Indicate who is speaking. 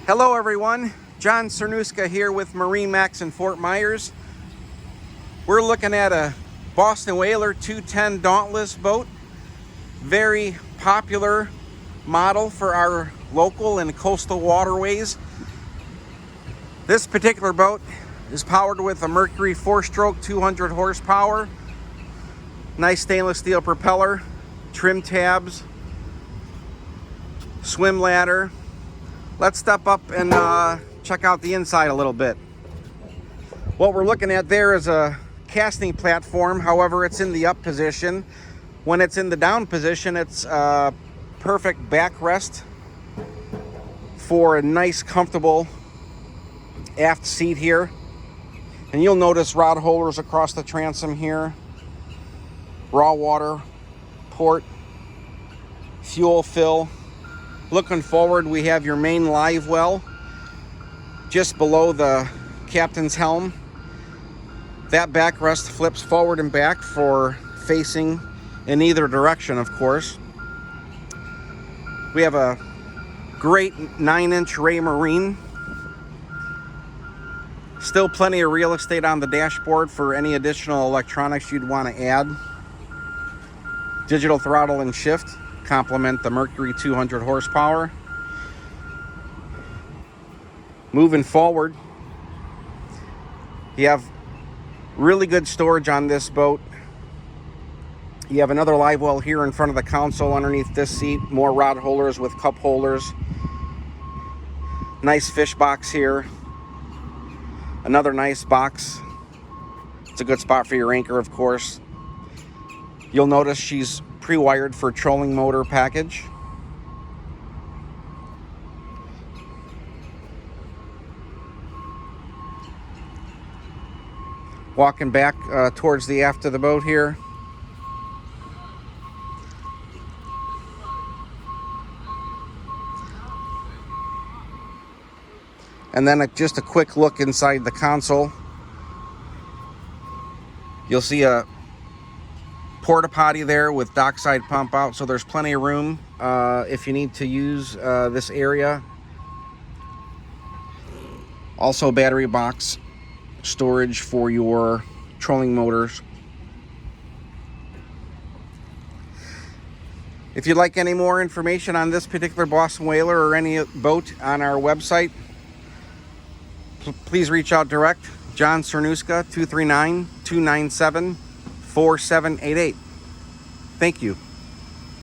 Speaker 1: Hello everyone, John Cernuska here with MarineMax in Fort Myers. We're looking at a Boston Whaler 210 Dauntless boat. Very popular model for our local and coastal waterways. This particular boat is powered with a Mercury 4-stroke 200 horsepower. Nice stainless steel propeller, trim tabs, swim ladder. Let's step up and check out the inside a little bit. What we're looking at there is a casting platform. However, it's in the up position. When it's in the down position, it's a perfect backrest for a nice, comfortable aft seat here. And you'll notice rod holders across the transom here. Raw water port, fuel fill. Looking forward, we have your main Livewell just below the captain's helm. That backrest flips forward and back for facing in either direction, of course. We have a great 9-inch Raymarine. Still plenty of real estate on the dashboard for any additional electronics you'd want to add. Digital throttle and shift complement the Mercury 200 horsepower. Moving forward, you have really good storage on this boat. You have another Livewell here in front of the console underneath this seat. More rod holders with cup holders. Nice fish box here. Another nice box. It's a good spot for your anchor, of course. You'll notice she's pre-wired for trolling motor package. Walking back towards the aft of the boat here. And then just a quick look inside the console. You'll see a porta potty there with dockside pump out, so there's plenty of room if you need to use this area. Also battery box storage for your trolling motors. If you'd like any more information on this particular Boston Whaler or any boat on our website, please reach out direct. John Cernuska, 239-297-4788. Thank you.